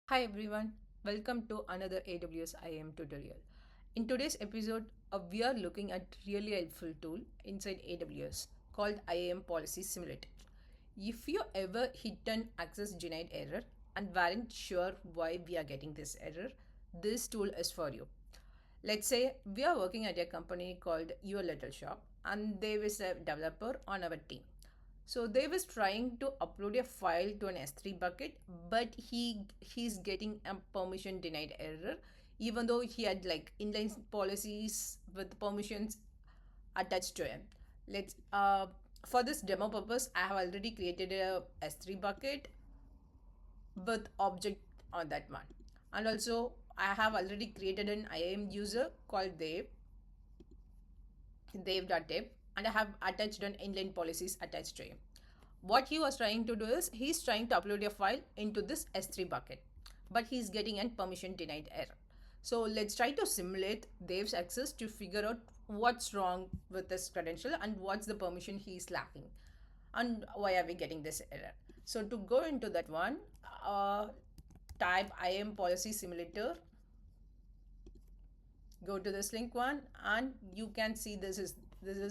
Hi everyone, welcome to another AWS IAM tutorial. In today's episode, we are looking at really helpful tool inside AWS called IAM Policy Simulator. If you ever hit an access denied error and weren't sure why we are getting this error, this tool is for you. Let's say we are working at a company called Your Little Shop and there is a developer on our team. So they was trying to upload a file to an S3 bucket, but he's getting a permission denied error, even though he had like inline policies with permissions attached to him. Let's For this demo purpose, I have already created a S3 bucket with object on that one, and also I have already created an IAM user called Dev.dev, and I have attached an inline policies attached to him. What he was trying to do is he's trying to upload a file into this S3 bucket, but he's getting an permission denied error. So let's try to simulate Dev's access to figure out what's wrong with this credential and what's the permission he's lacking and why are we getting this error. So to go into that one, type IAM Policy Simulator, go to this link one, and you can see this is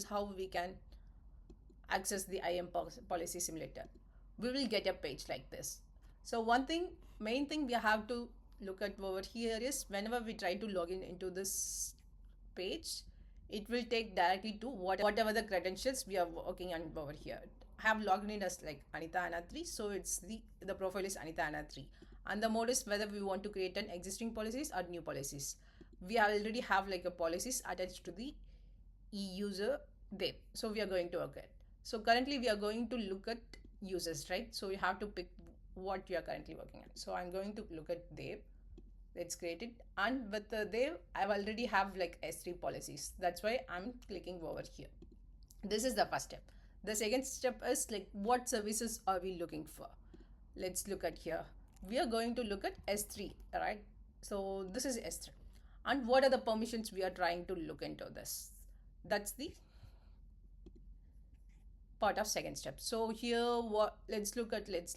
how we can access the IAM Policy Simulator. We will get a page like this. So main thing we have to look at over here is whenever we try to log in into this page, it will take directly to whatever the credentials we are working on over here. I have logged in as like Anita Anna 3, so it's the profile is Anita Anna 3, and the mode is whether we want to create an existing policies or new policies. We already have like a policies attached to the e-user there, so we are going to work it. So currently we are going to look at users, right? So you have to pick what you are currently working on. So I'm going to look at there. Let's create it, and with there I've already have like S3 policies. That's why I'm clicking over here. This is the first step. The second step is like what services are we looking for. Let's look at here. We are going to look at S3, right? So this is S3, and what are the permissions we are trying to look into this. That's the part of second step. So here what let's look at let's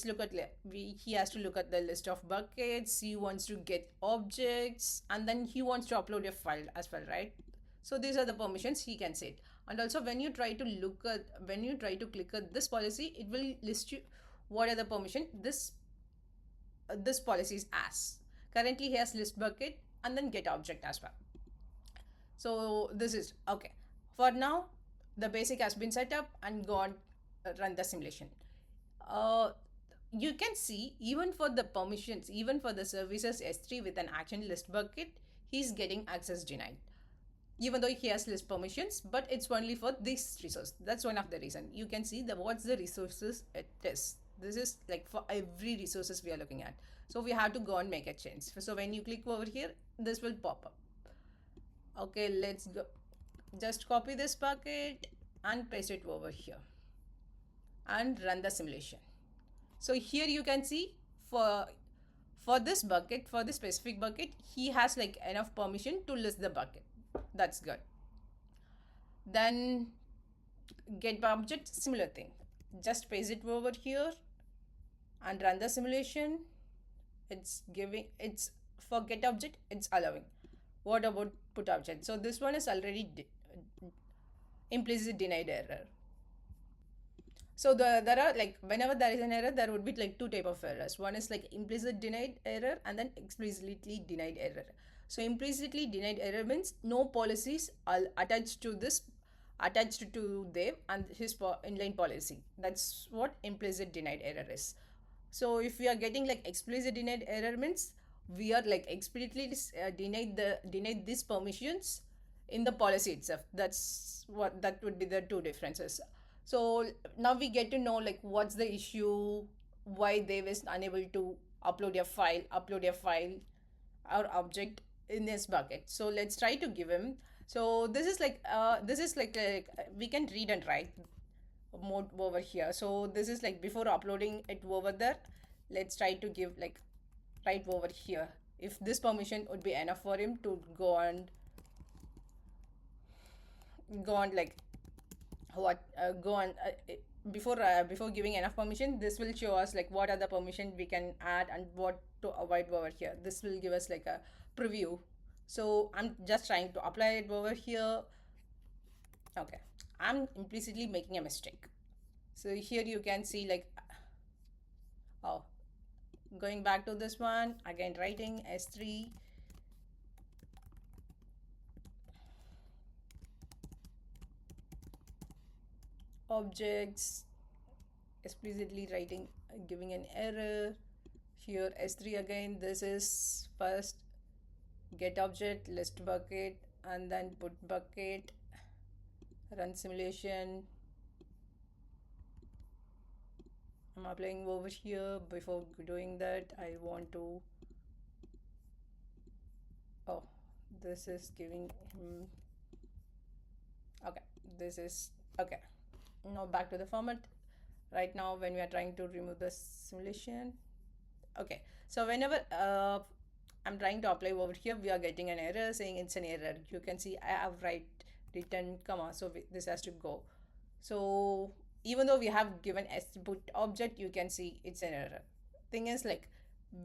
look at he has to look at the list of buckets. He wants to get objects, and then he wants to upload a file as well, right? So these are the permissions he can set. And also when you try to click at this policy, it will list you what are the permission this policy is as. Currently he has list bucket and then get object as well. So this is okay. For now, the basic has been set up and gone run the simulation. Uh, you can see even for the permissions, even for the services S3 with an action list bucket, he's getting access denied. Even though he has list permissions, but it's only for this resource. That's one of the reason. You can see the what's the resources it is. This is like for every resources we are looking at. So we have to go and make a change. So when you click over here, this will pop up. Okay, let's go. Just copy this bucket and paste it over here and run the simulation. So here you can see for this bucket, for this specific bucket, he has like enough permission to list the bucket. That's good. Then get object, similar thing. Just paste it over here and run the simulation. It's for get object, it's allowing. What about put object? So this one is already implicit denied error. So there are like whenever there is an error, there would be like two type of errors. One is like implicit denied error and then explicitly denied error. So implicitly denied error means no policies are attached to them and his inline policy. That's what implicit denied error is. So if we are getting like explicit denied error means we are like explicitly denied these permissions in the policy itself. That would be the two differences. So now we get to know like what's the issue, why they was unable to upload a file or object in this bucket. So let's try to give him. So this is like we can read and write mode over here. So this is like before uploading it over there. Let's try to give like right over here if this permission would be enough for him to go on like what go on before giving enough permission, this will show us like what are the permission we can add and what to avoid over here. This will give us like a preview. So I'm just trying to apply it over here. Okay, I'm implicitly making a mistake. So here you can see like, oh, going back to this one again, writing S3 objects, explicitly writing, giving an error. Here S3 again, this is first get object, list bucket, and then put bucket, run simulation. I'm applying over here. Before doing that, I want to, oh, this is giving him, okay, this is, okay. Now back to the format. Right now when we are trying to remove the simulation, okay, so whenever I'm trying to apply over here, we are getting an error saying it's an error. You can see I have written comma, so this has to go. So even though we have given s put object, you can see it's an error. Thing is like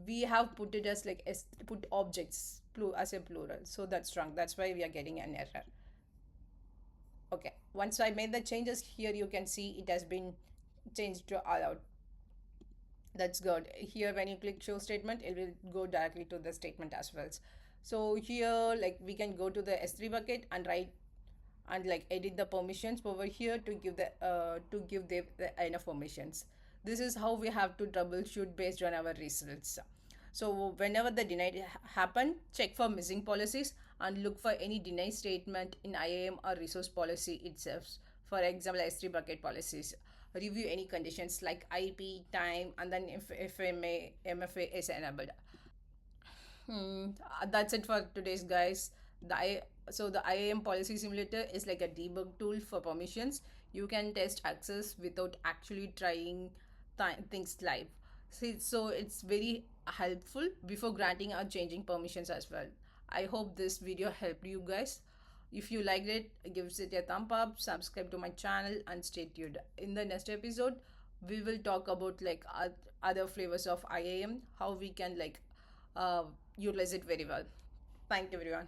we have put it as like s put objects as a plural, so that's wrong. That's why we are getting an error. Okay, once I made the changes here, you can see it has been changed to allowed. That's good. Here when you click show statement, it will go directly to the statement as well. So here like we can go to the S3 bucket and write and like edit the permissions over here to give the enough permissions. This is how we have to troubleshoot based on our results. So whenever the denied happen, check for missing policies and look for any deny statement in IAM or resource policy itself. For example, S3 bucket policies. Review any conditions like IP, time, and then if MFA is enabled. That's it for today's guys. The IAM Policy Simulator is like a debug tool for permissions. You can test access without actually trying things live. See, so it's very helpful before granting or changing permissions as well. I hope this video helped you guys. If you liked it, give it a thumb up, subscribe to my channel, and stay tuned. In the next episode, we will talk about like other flavors of IAM, how we can like uh, utilize it very well. Thank you everyone.